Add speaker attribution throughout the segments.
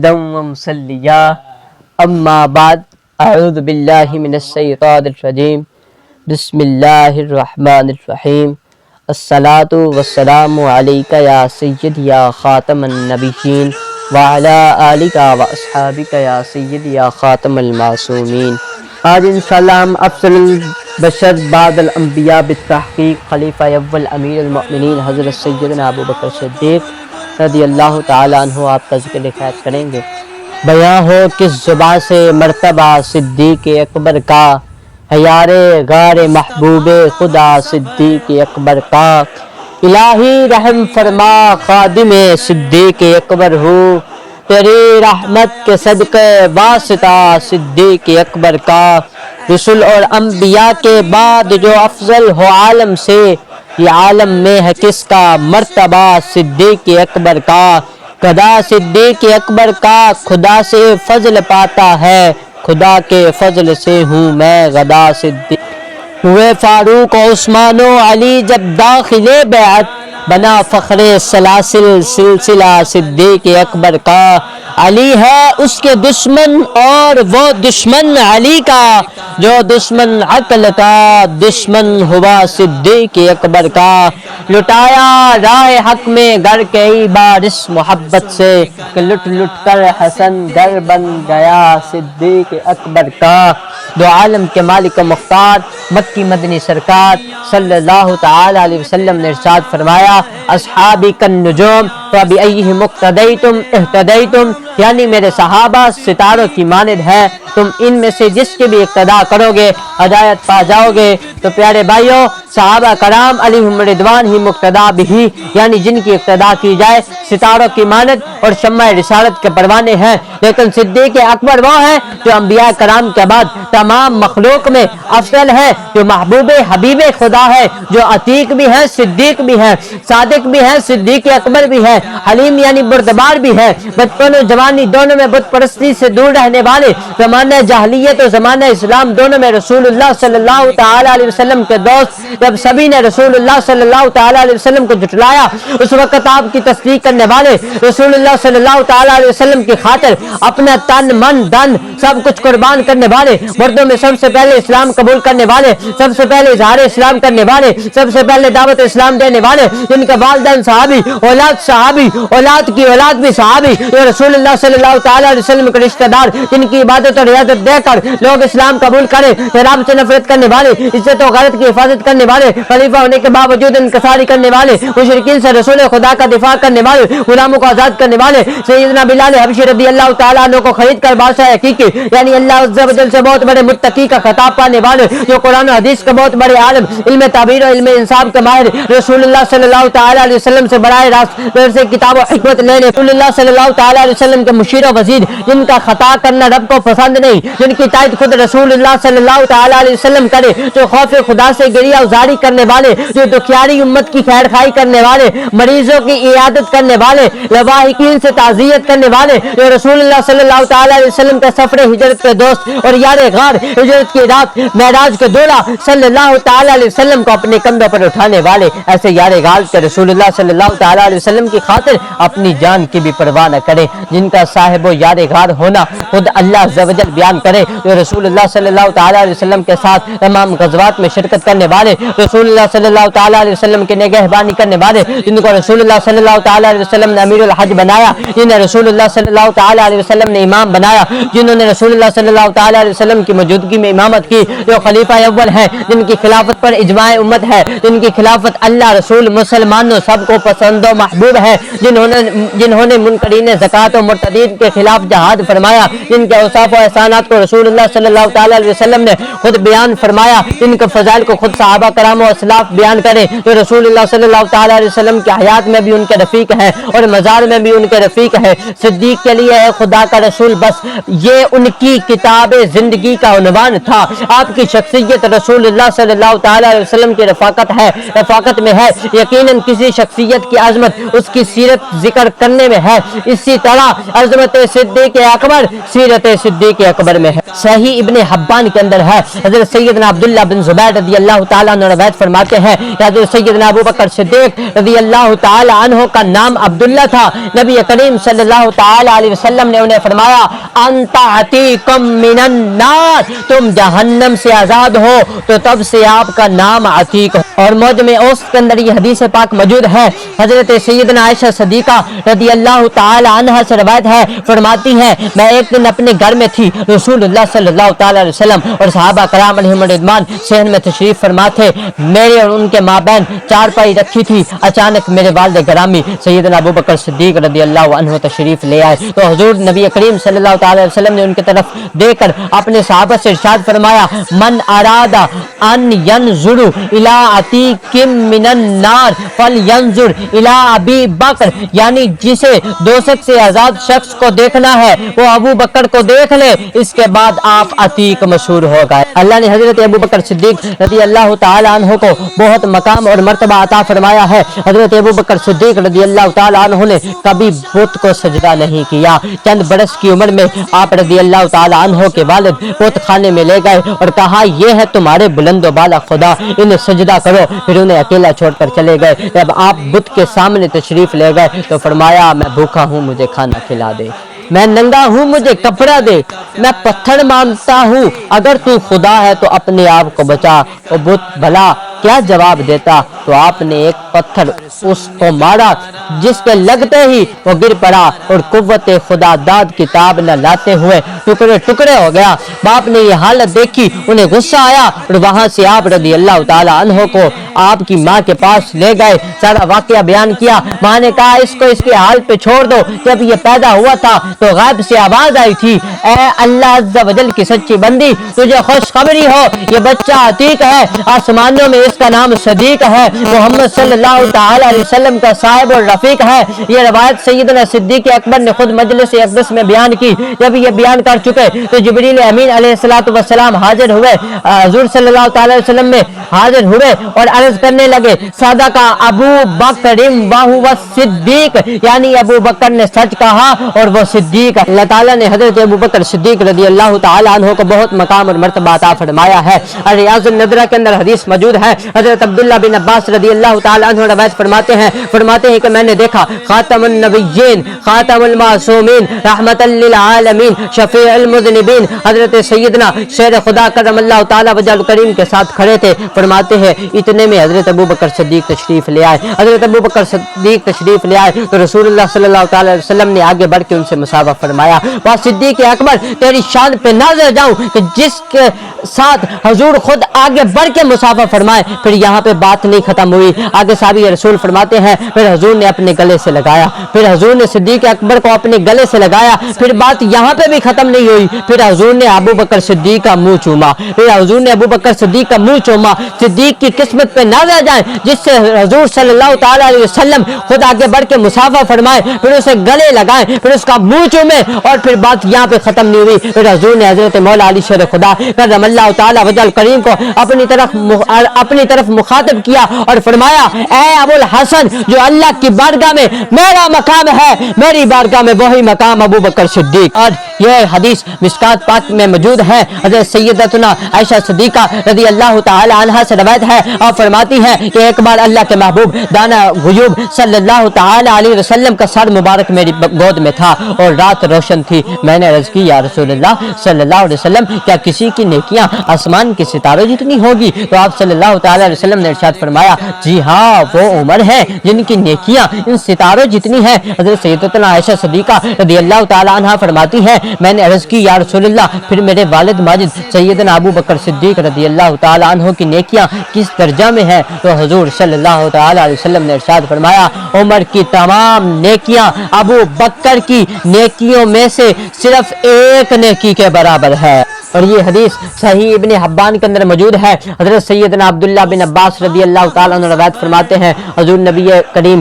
Speaker 1: ومصلیا اما بعد اعوذ باللہ من الشیطان الرجیم بسم اللہ الرحمن الرحیم الصلاۃ والسلام علیک یا سید یا خاتم النبیین وعلی آلک واصحابک یا سید یا خاتم المعصومین۔ آج انشاءاللہ ہم افضل البشر بعد الانبیاء بالتحقیق خلیفہ اول امیر المؤمنین حضرت سیدنا ابو بکر صدیق رضی اللہ تعالیٰ عنہ آپ کا ذکر خیر کریں گے۔ بیاں ہو کس زباں سے مرتبہ صدیق اکبر کا، ہے یار غار محبوب خدا صدیق اکبر کا۔ الہی رحم فرما خادم صدیق اکبر ہوں، تیری رحمت کے صدقے واسطہ صدیق اکبر کا۔ رسول اور انبیاء کے بعد جو افضل ہو عالم سے، یہ عالم میں ہے کس کا مرتبہ صدیق اکبر کا۔ گدا صدیق اکبر کا خدا سے فضل پاتا ہے، خدا کے فضل سے ہوں میں گدا صدیق۔ ہوئے فاروق و عثمان و علی جب داخل بیعت، بنا فخر سلاسل سلسلہ صدیق اکبر کا۔ علی ہے اس کے دشمن اور وہ دشمن علی کا، جو دشمن عقل کا دشمن ہوا صدیق اکبر کا۔ لٹایا راہ حق میں گر کئی بار اس محبت سے، کہ لٹ لٹ کر حسن گر بن گیا صدیق اکبر کا۔ دو عالم کے مالک و مختار مکی مدنی سرکار صلی اللہ تعالی علیہ وسلم نے ارشاد فرمایا، اصحابی کالنجوم فبأیہم اقتدیتم اہتدیتم، یعنی میرے صحابہ ستاروں کی مانند ہے، تم ان میں سے جس کی بھی اقتداء کرو گے ہدایت پا جاؤ گے۔ تو پیارے بھائیوں، صحابہ کرام علیہم رضوان ہی مقتدا بھی، یعنی جن کی اقتداء کی جائے ستاروں کی مانند اور شمع رسالت کے پروانے ہیں۔ لیکن صدیق اکبر وہ ہے جو انبیاء کرام کے بعد تمام مخلوق میں افضل ہے، جو محبوب حبیب خدا ہے، جو عتیق بھی ہے صدیق بھی ہے، صادق بھی ہے صدیق اکبر بھی ہے، حلیم یعنی بردبار بھی ہے، بچپن و جوانی دونوں میں بت پرستی سے دور رہنے والے، زمانہ جاہلیت و زمانہ اسلام دونوں میں رسول اللہ صلی اللہ تعالی علیہ وسلم کے دوست۔ جب سبھی نے رسول اللہ صلی اللہ تعالی علیہ وسلم کو جھٹلایا، اس وقت آپ کی تصدیق کرنے والے رسول اللہ صلی اللہ تعالی علیہ وسلم کی خاطر اپنا تن من دن سب کچھ قربان کرنے والے، مردوں میں سب سے پہلے اسلام قبول کرنے والے، سب سے پہلے اظہار اسلام کرنے والے، سب سے پہلے دعوت اسلام دینے والے، جن کا والدین صحابی، اولاد صحابی، اولاد کی اولاد بھی صحابی، یہ رسول اللہ صلی اللہ تعالی علیہ وسلم کے رشتہ دار، جن کی عبادت اور عزت دے کر لوگ اسلام قبول کریں، شراب سے نفرت کرنے والے، عزت و غیرت کی حفاظت کرنے والے، خلیفہ ہونے کے باوجود انکساری کرنے والے، مشرکین سے رسول خدا کا دفاع کرنے والے، غلاموں کو آزاد کرنے والے، سیدنا بلال حبشی رضی اللہ تعالیٰ عنہ کو خرید کر بادشاہ حقیقی یعنی اللہ عز و جل سے بہت بڑے متقی کا خطاب پانے والے، جو قرآن و حدیث کے بہت بڑے عالم، علم تعبیر و علم انصاف کے ماہر، رسول اللہ صلی اللہ تعالی علیہ وسلم سے براہ راست سے کتاب و حکمت لینے، رسول اللہ صلی اللہ تعالی علیہ وسلم کے مشیر و وزیر، جن کا خطا کرنا رب کو پسند نہیں، جن کی تائید خود رسول اللہ صلی اللہ تعالی علیہ وسلم کرے، جو خوف خدا سے گریہ ازاری کرنے والے، جو دکھیاری امت کی خیر خواہی کرنے والے، مریضوں کی عیادت کرنے والے، لواحقین سے تعزیت کرنے والے، جو رسول اللہ صلی اللہ تعالی علیہ وسلم کے سفر ہجرت کے دوست اور یار غار ہجرت کی رات معراج کے دولہ صلی اللہ تعالی علیہ وسلم کو اپنے کندھوں پر اٹھانے والے، ایسے یار غار کے رسول اللہ صلی اللہ تعالی علیہ وسلم کی خاطر اپنی جان کی بھی پرواہ نہ کرے، جن کا صاحب و یار غار ہونا خود اللہ عز و جل بیان کرے، جو رسول اللہ صلی اللہ تعالی علیہ وسلم کے ساتھ تمام غزوات میں شرکت کرنے والے، رسول اللہ صلی اللہ تعالی علیہ وسلم کی نگہبانی کرنے والے، جن کو رسول اللہ صلی اللہ تعالی علیہ وسلم نے امیر الحج بنایا، جنہیں رسول اللہ صلی اللہ تعالی علیہ وسلم نے امام بنایا، جنہوں نے رسول اللہ صلی اللہ تعالی علیہ وسلم کی موجودگی میں امامت کی، جو خلیفہ اول ہیں، جن کی خلافت پر اجماع امت ہے، جن کی خلافت اللہ رسول مسلمانوں سب کو پسند و محبوب ہے، جنہوں نے منکرین زکوٰۃ و مرتدین کے خلاف جہاد فرمایا، جن کے اوصاف و احسانات کو رسول اللہ صلی اللہ تعالی علیہ وسلم نے خود بیان فرمایا، جن کے فضائل کو خود صحابہ کرام و اسلاف بیان کریں، جو رسول اللہ صلی اللہ تعالی علیہ وسلم کی حیات میں بھی ان کے رفیق ہیں اور مزار میں بھی ان کے رفیق ہیں۔ صدیق کے لیے ہے خدا کا رسول بس، یہ ان کی کتاب زندگی کا عنوان تھا۔ آپ کی شخصیت تو رسول اللہ صلی اللہ تعالی علیہ وسلم کی رفاقت میں ہے، یقیناً کسی شخصیت کی عظمت اس کی سیرت ذکر کرنے میں ہے، اسی طرح عظمت صدیق اکبر سیرت صدیق اکبر میں ہے۔ صحیح ابن حبان کے اندر ہے، حضرت سیدنا عبداللہ بن زبیر رضی اللہ تعالیٰ عنہ روایت فرماتے ہیں کہ حضرت سیدنا ابو بکر صدیق رضی اللہ تعالیٰ عنہ کا نام عبداللہ تھا۔ نبی کریم صلی اللہ تعالیٰ علیہ وسلم نے انہیں فرمایا انت عتیقم من النار، تم جہنم سے آزاد ہو تو تب سے آپ کا نام عتیق ہو۔ اور معجم اوسط کے اندر یہ حدیث پاک موجود ہے، حضرت سیدنا عائشہ صدیقہ رضی اللہ تعالی عنہا سے روایت ہے، فرماتی ہیں میں ایک دن اپنے گھر میں تھی، رسول اللہ صلی اللہ تعالی علیہ وسلم اور صحابہ کرام علیہم رضوان صحن میں تشریف فرما تھے، میرے اور ان کے مابین چارپائی رکھی تھی، اچانک میرے والد گرامی سیدنا ابو بکر صدیق رضی اللہ عنہ تشریف لے آئے تو حضور نبی کریم صلی اللہ تعالی علیہ وسلم نے ان کی طرف دیکھ کر اپنے صحابہ سے ارشاد فرمایا من اراد ان ينظر الى عتیق من النار فلینظر الى ابی بکر، یعنی جسے دوزخ سے آزاد شخص کو دیکھنا ہے وہ ابو بکر کو دیکھ لے، اس کے بعد آپ عتیق مشہور ہو گئے۔ اللہ نے حضرت ابو بکر صدیق رضی اللہ تعالی عنہ کو بہت مقام اور مرتبہ عطا فرمایا ہے۔ حضرت ابو بکر صدیق رضی اللہ تعالی عنہ نے کبھی بت کو سجدہ نہیں کیا، چند برس کی عمر میں آپ رضی اللہ تعالی عنہ کے والد بت خانے میں لے گئے اور کہا یہ ہے تمہارے بلند و بالا خدا، انہیں سجدہ کرو، پھر انہیں اکیلا چھوڑ کر چلے گئے۔ جب آپ بت کے سامنے تشریف لے گئے تو فرمایا میں بھوکا ہوں مجھے کھانا کھلا دے، میں ننگا ہوں مجھے کپڑا دے، میں پتھر مانگتا ہوں اگر تو خدا ہے تو اپنے آپ کو بچا۔ اور بت بھلا کیا جواب دیتا؟ تو آپ نے ایک پتھر اس کو مارا جس کے لگتے ہی وہ گر پڑا اور قوت خدا داد کتاب نہ لاتے ہوئے ٹکڑے ٹکڑے ہو گیا۔ باپ نے یہ حالت دیکھی، انہیں غصہ آیا اور وہاں سے آپ رضی اللہ تعالی عنہ کو آپ کی ماں کے پاس لے گئے، سارا واقعہ بیان کیا۔ ماں نے کہا اس کو اس کے حال پہ چھوڑ دو، جب یہ پیدا ہوا تھا تو غیب سے آواز آئی تھی اے اللہ عز و جل کی سچی بندی تجھے خوشخبری ہو یہ بچہ عتیق ہے، آسمانوں میں اس کا نام صدیق ہے، محمد صلی اللہ تعالی علیہ وسلم کا صاحب اور رفیق ہے۔ یہ روایت سیدنا صدیق اکبر نے خود مجلس اقدس میں بیان کی۔ جب یہ بیان کر چکے تو جبریل امین علیہ السلام حاضر ہوئے، حضور صلی اللہ تعالی علیہ وسلم میں حاضر ہوئے اور عرض کرنے لگے صدق ابو بکر وہو صدیق، یعنی ابو بکر نے سچ کہا اور وہ صدیق۔ اللہ تعالیٰ نے حضرت ابو بکر صدیق رضی اللہ تعالی عنہ کو بہت مقام اور مرتبہ عطا فرمایا ہے۔ ریاض النظرہ کے اندر حدیث موجود ہے، حضرت عبداللہ بن عباس رضی اللہ تعالی عنہ روایت فرماتے ہیں کہ میں نے دیکھا خاتم النبیین خاتم المعصومین رحمت للعالمین شفیع المذنبین، حضرت سیدنا شیر خدا کرم اللہ تعالی وجہ الکریم کے ساتھ کھڑے تھے۔ فرماتے ہیں اتنے میں حضرت ابو بکر صدیق تشریف لے آئے۔ حضرت ابو بکر صدیق تشریف لے آئے تو رسول اللہ صلی اللہ تعالی علیہ وسلم نے آگے بڑھ کے ان سے مصافحہ فرمایا، وہ صدیق اکبر تیری شان پہ ناظر جاؤں کہ جس کے ساتھ حضور خود آگے بڑھ کے مصافحہ فرمائے۔ پھر یہاں پہ بات نہیں ختم ہوئی، آگے صحابی رسول فرماتے ہیں پھر حضور نے اپنے گلے سے لگایا، پھر حضور نے صدیق اکبر کو اپنے گلے سے لگایا، پھر بات یہاں پہ بھی ختم نہیں ہوئی، پھر حضور نے ابو بکر صدیق کا منہ چوما، پھر حضور نے ابو بکر صدیق کا منہ چوما۔ صدیق کی قسمت پہ ناظر جائیں جس سے حضور صلی اللہ تعالی علیہ وسلم خود آگے بڑھ کے مصافحہ فرمائے، پھر اسے گلے لگائیں، پھر اس کا منہ چومے، اور پھر بات یہاں پہ ختم نہیں ہوئی۔ پھر حضور نے حضرت مولا علی شیر خدا کرم اللہ تعالی وجہ الکریم کو اپنی طرف مخاطب کیا اور فرمایا اے ابو الحسن جو اللہ کی بارگاہ میں میرا مقام ہے میری بارگاہ میں وہی مقام ابو بکر صدیق۔ اور یہ حدیث مشکات پاک میں موجود ہے، حضرت سیدتنا عائشہ صدیقہ رضی اللہ تعالی عنہا سے روایت ہے اور فرماتی ہے کہ ایک بار اللہ کے محبوب دانا غیوب صلی اللہ تعالی علیہ وسلم کا سر مبارک میری گود میں تھا اور رات روشن تھی، میں نے عرض کی یا رسول اللہ صلی اللہ علیہ وسلم کیا کسی کی نیکیاں آسمان کے ستاروں جتنی ہوگی؟ تو آپ صلی اللہ تعالی علیہ وسلم نے ارشاد فرمایا جی ہاں وہ عمر ہے جن کی نیکیاں ان ستاروں جتنی ہیں۔ حضرت سیدتنا عائشہ صدیقہ رضی اللہ تعالی عنہا فرماتی ہے میں نے عرض کی یا رسول اللہ پھر میرے والد ماجد سیدنا ابو بکر صدیق رضی اللہ تعالی عنہ کی نیکیاں کس درجہ میں ہیں؟ تو حضور صلی اللہ تعالی علیہ وسلم نے ارشاد فرمایا عمر کی تمام نیکیاں ابو بکر کی نیکیوں میں سے صرف ایک نیکی کے برابر ہے۔ اور یہ حدیث صحیح ابن حبان کے اندر موجود ہے۔ حضرت سیدنا عبداللہ بن عباس رضی اللہ تعالیٰ عنہ روایت فرماتے ہیں حضور نبی کریم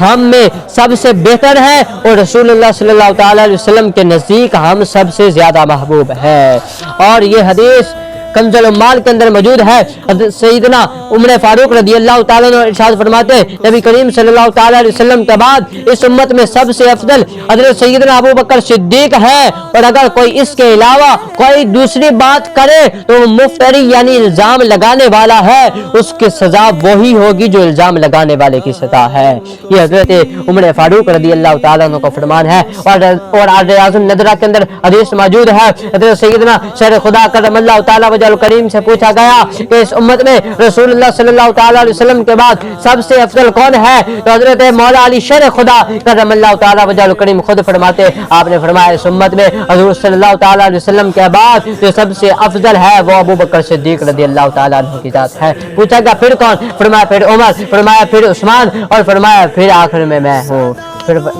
Speaker 1: ہم میں سب سے بہتر ہے اور رسول اللہ صلی اللہ تعالی علیہ وسلم کے نزدیک ہم سب سے زیادہ محبوب ہے۔ اور یہ حدیث کنز العمال کے اندر موجود ہے۔ سیدنا عمر فاروق رضی اللہ تعالیٰ عنہ ارشاد فرماتے ہیں نبی کریم صلی اللہ تعالیٰ علیہ وسلم کے بعد اس امت میں سب سے افضل حضرت سیدنا ابو بکر صدیق ہے، اور اگر کوئی اس کے علاوہ کوئی دوسری بات کرے تو وہ مفتری یعنی الزام لگانے والا ہے، اس کی سزا وہی ہوگی جو الزام لگانے والے کی سزا ہے۔ یہ حضرت عمر فاروق رضی اللہ تعالیٰ عنہ کا فرمان ہے۔ اور ریاض الندرہ کے اندر حدیث موجود ہے، حضرت سیدنا شیر خدا کرم اللہ تعالیٰ وجہ کریم سے پوچھا گیا کہ اس امت میں رسول اللہ صلی اللہ تعالیٰ علیہ وسلم کے بعد سب سے افضل کون ہے؟ تو حضرت مولا علی شیر خدا کرم اللہ تعالیٰ وجہ کریم خود فرماتے، آپ نے فرمایا اس امت میں حضور صلی اللہ تعالیٰ علیہ وسلم کے بعد جو سب سے افضل ہے وہ ابو بکر صدیق رضی اللہ تعالیٰ عنہ کی ذات ہے۔ پوچھا گیا پھر کون؟ فرمایا پھر عمر، فرمایا پھر عثمان، اور فرمایا پھر آخر میں ہوں۔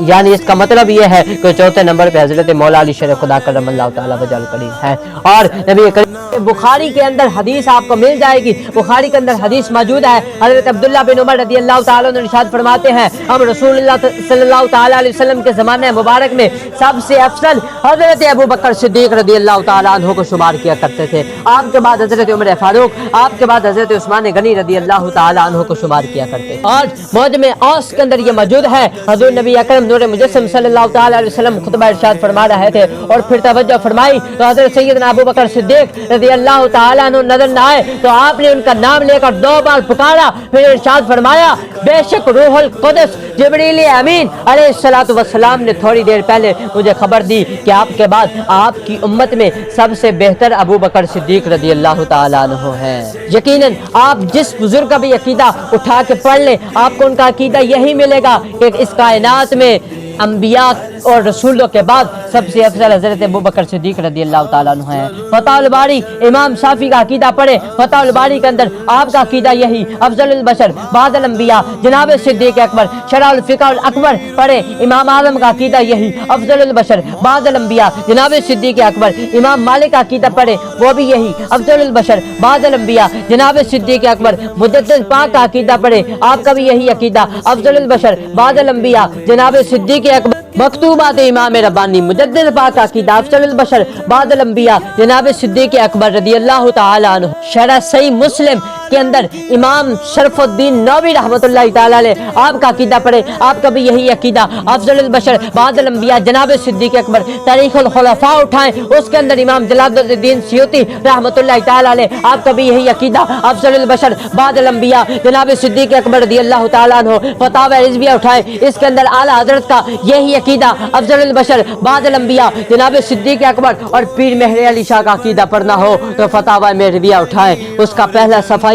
Speaker 1: یعنی اس کا مطلب یہ ہے کہ چوتھے نمبر پہ حضرت مولا علی شیر خدا کرم اللہ تعالیٰ وجہ کریم ہے۔ اور نبی کریم بخاری کے اندر حدیث آپ کو مل جائے گی، بخاری کے اندر حدیث موجود ہے، حضرت عبداللہ بن عمر رضی اللہ تعالیٰ عنہ ارشاد فرماتے ہیں ہم رسول اللہ صلی اللہ تعالیٰ علیہ وسلم کے زمانے مبارک میں سب سے افضل حضرت ابو بکر صدیق رضی اللہ تعالیٰ عنہ کو شمار کیا کرتے تھے، آپ کے بعد حضرت عمر فاروق، آپ کے بعد حضرت عثمان غنی رضی اللہ تعالیٰ عنہ کو شمار کیا کرتے تھے۔ آج موجم اوس کے اندر یہ موجود ہے، حضور نبی اکرم نور مجسم صلی اللہ تعالیٰ علیہ وسلم خطبہ ارشاد فرما رہے تھے، اور پھر توجہ فرمائی تو حضرت سیدنا ابو بکر صدیق رضی اللہ تعالیٰ عنہ نظر نہ آئے تو آپ نے ان کا نام لے کر 2 بار پکارا، پھر ارشاد فرمایا بے شک روح القدس جبریل امین علیہ الصلوۃ والسلام نے تھوڑی دیر پہلے مجھے خبر دی کہ آپ کے بعد آپ کی امت میں سب سے بہتر ابو بکر صدیق رضی اللہ تعالیٰ عنہ ہے۔ یقیناً آپ جس بزرگ کا بھی عقیدہ اٹھا کے پڑھ لیں آپ کو ان کا عقیدہ یہی ملے گا کہ اس کائنات میں انبیاء اور رسولوں کے بعد سب سے افضل حضرت ابو بکر صدیق رضی اللہ تعالیٰ عنہ ہے۔ فتح الباری امام شافعی کا عقیدہ پڑھے، فتح الباری کے اندر آپ کا عقیدہ یہی افضل البشر بعد الانبیاء جناب صدیق اکبر، شرح الفقہ الاکبر پڑھے، امام اعظم کا عقیدہ یہی افضل البشر بعد الانبیاء جناب صدیق اکبر، امام مالک کا عقیدہ پڑھے وہ بھی یہی افضل البشر بعد الانبیاء جناب صدیق اکبر، مجدد پاک کا عقیدہ پڑھے آپ کا بھی یہی عقیدہ افضل البشر بعد الانبیاء جناب صدیق اکبر، مکتوبات امام ربانی مجدد پاک کا عقیدہ افضل البشر بعد الانبیاء جناب صدیق اکبر رضی اللہ تعالی عنہ، شرح صحیح مسلم کے اندر امام شرف الدین نووی رحمۃ اللہ تعالی علیہ آپ کا عقیدہ پڑھے آپ کا بھی یہی عقیدہ افضل البشر بعد الانبیاء جناب صدیق اکبر، تاریخ الخلفاء اٹھائیں اس کے اندر امام جلال الدین سیوطی رحمۃ اللہ تعالی علیہ آپ کا بھی یہی عقیدہ افضل البشر بعد الانبیاء جناب صدیق اکبر رضی اللہ تعالی عنہ، فتاوی رضویہ اٹھائیں اس کے اندر اعلیٰ حضرت کا یہی عقیدہ افضل البشر بعد الانبیاء جناب صدیق اکبر، اور پیر مہر علی شاہ کا عقیدہ پڑھنا ہو تو فتاوی مہرویہ اٹھائیں اس کا پہلا صفحہ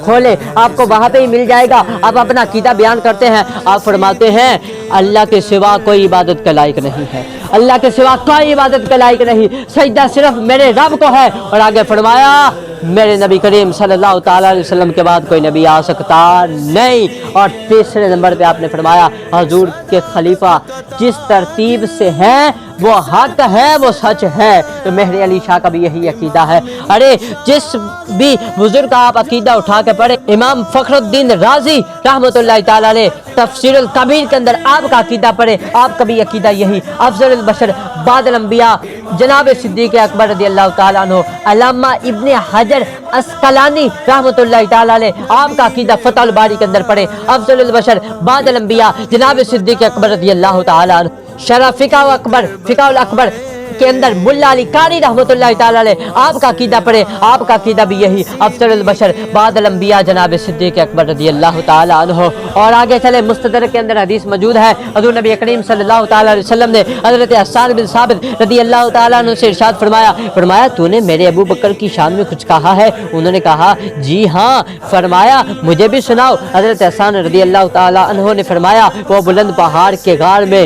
Speaker 1: کھولے آپ کو وہاں پہ ہی مل جائے گا۔ آپ اپنا عقیدہ بیان کرتے ہیں، آپ فرماتے ہیں اللہ کے سوا کوئی عبادت کے لائق نہیں ہے، اللہ کے سوا کوئی عبادت کے لائق نہیں، سجدہ صرف میرے رب کو ہے، اور آگے فرمایا میرے نبی کریم صلی اللہ تعالیٰ علیہ وسلم کے بعد کوئی نبی آ سکتا نہیں۔ اور تیسرے نمبر پہ آپ نے فرمایا حضور کے خلیفہ جس ترتیب سے ہیں وہ حق ہے وہ سچ ہے، تو مہر علی شاہ کا بھی یہی عقیدہ ہے۔ ارے جس بھی بزرگ کا آپ عقیدہ اٹھا کے پڑھے، امام فخر الدین رازی رحمۃ اللہ تعالیٰ علیہ تفسیر الکبیر کے اندر آپ کا عقیدہ پڑھے آپ کا بھی عقیدہ یہی افضل البشر بعد الانبیاء جناب صدیق اکبر رضی اللہ تعالیٰ عنہ، علامہ ابن حجر اسقلانی رحمۃ اللہ تعالیٰ علیہ آپ کا عقیدہ فتح الباری کے اندر پڑھے افضل البشر بعد الانبیاء جناب صدیق اکبر رضی اللہ تعالیٰ عنہ، شرح فقہ الاکبر کے اندر ملا علی قاری رحمۃ اللہ تعالیٰ علیہ آپ کا عقیدہ پڑھے آپ کا عقیدہ بھی یہی افضل البشر بعد الانبیاء جناب صدیق اکبر رضی اللہ تعالیٰ عنہ۔ اور آگے چلے مستدرک کے اندر حدیث موجود ہے، حضور نبی کریم صلی اللہ تعالیٰ علیہ وسلم نے حضرت حسان بن ثابت رضی اللہ تعالیٰ عنہ سے ارشاد فرمایا تو نے میرے ابو بکر کی شان میں کچھ کہا ہے؟ انہوں نے کہا جی ہاں، فرمایا مجھے بھی سناؤ۔ حضرت حسان رضی اللہ تعالیٰ عنہ نے فرمایا وہ بلند پہاڑ کے غار میں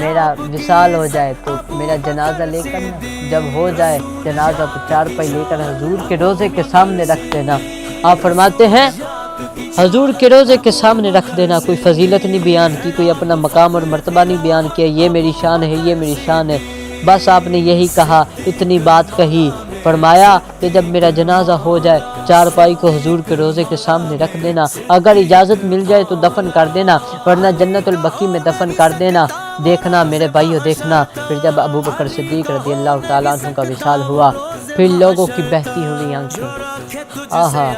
Speaker 1: میرا وصال ہو جائے تو میرا جنازہ لے کر نا، جب ہو جائے جنازہ تو چارپائی لے کر حضور کے روضے کے سامنے رکھ دینا۔ آپ فرماتے ہیں حضور کے روضے کے سامنے رکھ دینا۔ کوئی فضیلت نہیں بیان کی، کوئی اپنا مقام اور مرتبہ نہیں بیان کیا، یہ میری شان ہے، یہ میری شان ہے، بس آپ نے یہی کہا، اتنی بات کہی۔ فرمایا کہ جب میرا جنازہ ہو جائے چارپائی کو حضور کے روضے کے سامنے رکھ دینا، اگر اجازت مل جائے تو دفن کر دینا، ورنہ جنت البقیع میں دفن کر دینا۔ دیکھنا میرے بھائیو، دیکھنا پھر جب ابو بکر صدیق رضی اللہ تعالیٰ عنہ کا وصال ہوا، پھر لوگوں کی بہتی ہوئی آنکھیں، آہا،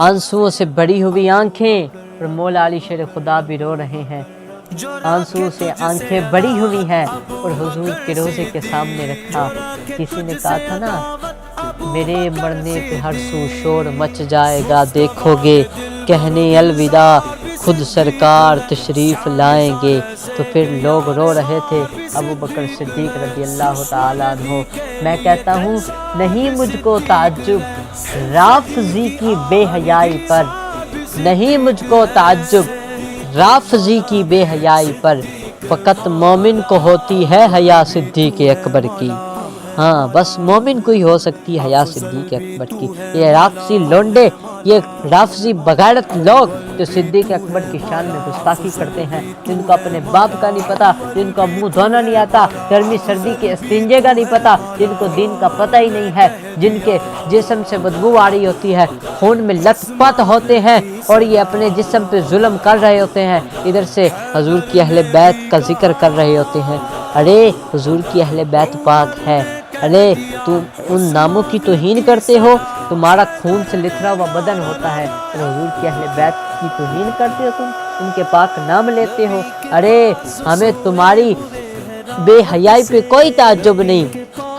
Speaker 1: آنسوؤں سے بڑی ہوئی آنکھیں، اور مولا علی شیر خدا بھی رو رہے ہیں، آنسوؤں سے آنکھیں بڑی ہوئی ہیں، اور حضور کے روضے کے سامنے رکھا۔ کسی نے کہا تھا نا، میرے مرنے پہ ہر سو شور مچ جائے گا، دیکھو گے کہنے الوداع خود سرکار تشریف لائیں گے، تو پھر لوگ رو رہے تھے۔ ابو بکر صدیق رضی اللہ تعالیٰ عنہ، میں کہتا ہوں نہیں مجھ کو تعجب رافضی کی بے حیائی پر، نہیں مجھ کو تعجب رافضی کی بے حیائی پر، فقط مومن کو ہوتی ہے حیا صدیق اکبر کی۔ ہاں بس مومن کو ہی ہو سکتی ہے حیا صدیق اکبر کی۔ یہ رافضی لونڈے، یہ رافضی بغیرت لوگ جو صدیق اکبر کی شان میں گستاخی کرتے ہیں، جن کو اپنے باپ کا نہیں پتہ، جن کو منہ دھونا نہیں آتا، گرمی سردی کے استنجے کا نہیں پتہ، جن کو دین کا پتہ ہی نہیں ہے، جن کے جسم سے بدبو آ رہی ہوتی ہے، خون میں لت پت ہوتے ہیں، اور یہ اپنے جسم پہ ظلم کر رہے ہوتے ہیں، ادھر سے حضور کی اہل بیت کا ذکر کر رہے ہوتے ہیں۔ ارے حضور کی اہل بیت پاک ہے، ارے تم ان ناموں کی توہین کرتے ہو، تمہارا خون سے لتھڑا ہوا بدن ہوتا ہے، اور حضور کی اہل بیت کی توہین کرتے ہو، تم ان کے پاک نام لیتے ہو۔ ارے ہمیں تمہاری بے حیائی پہ کوئی تعجب نہیں،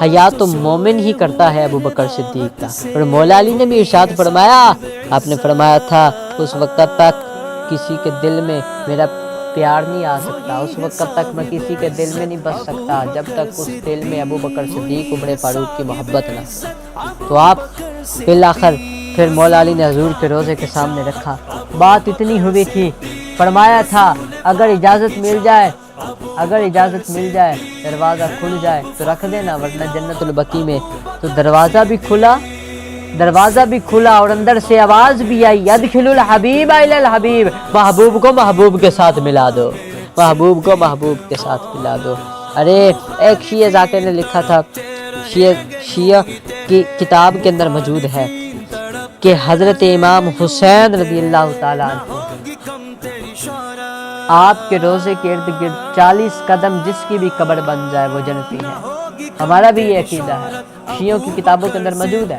Speaker 1: حیا تو مومن ہی کرتا ہے ابو بکر صدیق کا۔ اور مولا علی نے بھی ارشاد فرمایا، آپ نے فرمایا تھا اس وقت تک کسی کے دل میں میرا پیار نہیں آ سکتا، اس وقت تک میں کسی کے دل میں نہیں بس سکتا جب تک اس دل میں ابو بکر صدیق عمر فاروق کی محبت نہ ہو۔ تو آپ بالآخر پھر مولا علی نے حضور کے روضے کے سامنے رکھا۔ بات اتنی ہوئی تھی، فرمایا تھا اگر اجازت مل جائے، اگر اجازت مل جائے دروازہ کھل جائے تو رکھ دینا، ورنہ جنت البقیع میں۔ تو دروازہ بھی کھلا، دروازہ بھی کھلا، اور اندر سے آواز بھی آئی، ادخل الحبیب الی الحبیب، محبوب کو محبوب کے ساتھ ملا دو، محبوب کو محبوب کے ساتھ ملا دو۔ ارے ایک شیعہ ذاکر نے لکھا تھا، شیعہ کی کتاب کے اندر موجود ہے کہ حضرت امام حسین رضی اللہ تعالیٰ عنہ آپ کے روضے کے ارد گرد 40 قدم جس کی بھی قبر بن جائے وہ جنتی ہے۔ ہمارا بھی یہ عقیدہ ہے، شیعوں کی کتابوں کے اندر موجود ہے،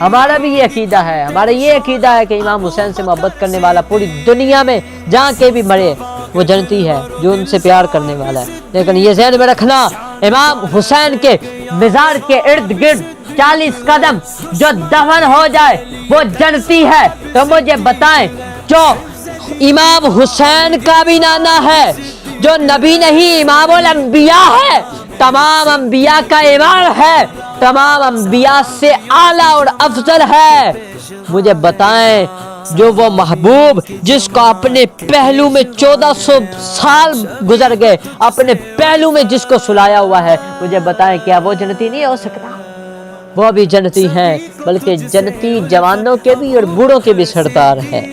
Speaker 1: ہمارا بھی یہ عقیدہ ہے، ہمارا یہ عقیدہ ہے کہ امام حسین سے محبت کرنے والا پوری دنیا میں جہاں کے بھی مرے وہ جنتی ہے، جو ان سے پیار کرنے والا ہے۔ لیکن یہ ذہن میں رکھنا، امام حسین کے مزار کے ارد گرد 40 قدم جو دفن ہو جائے وہ جنتی ہے۔ تو مجھے بتائیں، جو امام حسین کا بھی نانا ہے، جو نبی نہیں امام الانبیاء ہے، تمام انبیاء کا امام ہے، تمام انبیاء سے اعلیٰ اور افضل ہے، مجھے بتائیں جو وہ محبوب جس کو اپنے پہلو میں 1400 سال گزر گئے، اپنے پہلو میں جس کو سلایا ہوا ہے، مجھے بتائیں کیا وہ جنتی نہیں ہو سکتا؟ وہ بھی جنتی ہیں، بلکہ جنتی جوانوں کے بھی اور بوڑھوں کے بھی سردار ہے۔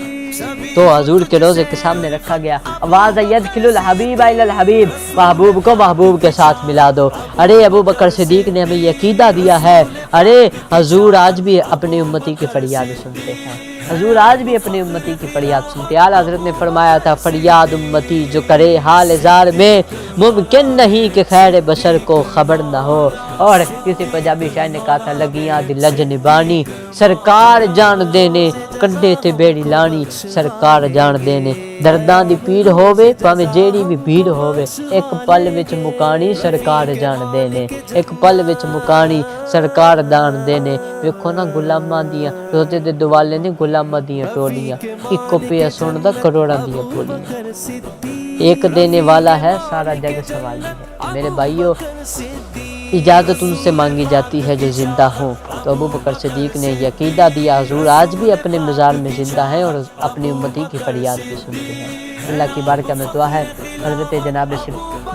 Speaker 1: تو حضور کے روضے کے سامنے رکھا گیا، آواز ادخل الحبیب الی الحبیب، محبوب کو محبوب کے ساتھ ملا دو۔ ارے ابو بکر صدیق نے ہمیں یہ عقیدہ دیا ہے، ارے حضور آج بھی اپنی امتی کی فریاد سنتے ہیں، حضور آج بھی اپنی امتی کی فریاد سنتے ہیں۔ اعلیٰ حضرت نے فرمایا تھا، فریاد امتی جو کرے حال زار میں، ممکن نہیں کہ خیر بشر کو خبر نہ ہو۔ اور کسی پنجابی شاعر نے کہا تھا، لگیاں دی لج نبانی سرکار جان دینے، کنڈے تے بیڑی لانی سرکار جان دینے، درداں دی پیڑ ہووے پاویں جیڑی بھی بھیڑ ہووے، ایک پل وچ مکانی سرکار جان دینے، ایک پل وچ مکانی سرکار جان دینے۔ ویکھو نا غلاماں دیاں روزے دے دوالے نے غلاماں دیاں ٹولیاں، اکو پیا سندا کروڑاں دیاں بولیاں، ایک دینے والا ہے سارا جگ سوالی ہے۔ میرے بھائیو، اجازت ان سے مانگی جاتی ہے جو زندہ ہوں۔ تو ابو بکر صدیق نے یہ عقیدہ دیا، حضور آج بھی اپنے مزار میں زندہ ہیں اور اپنی امتی کی فریاد بھی سنتے ہیں۔ اللہ کی بارگاہ میں دعا ہے حضرت جناب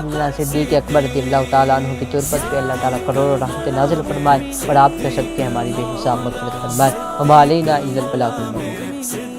Speaker 1: مولانا صدیق اکبر رضی اللہ تعالیٰ عنہ کی تربت پہ اللہ تعالیٰ کروڑوں رحمت نازل فرمائے اور آپ کے صدقے ہماری بے حساب مغفرت فرمائے۔ وما علینا الا البلاغ المبین۔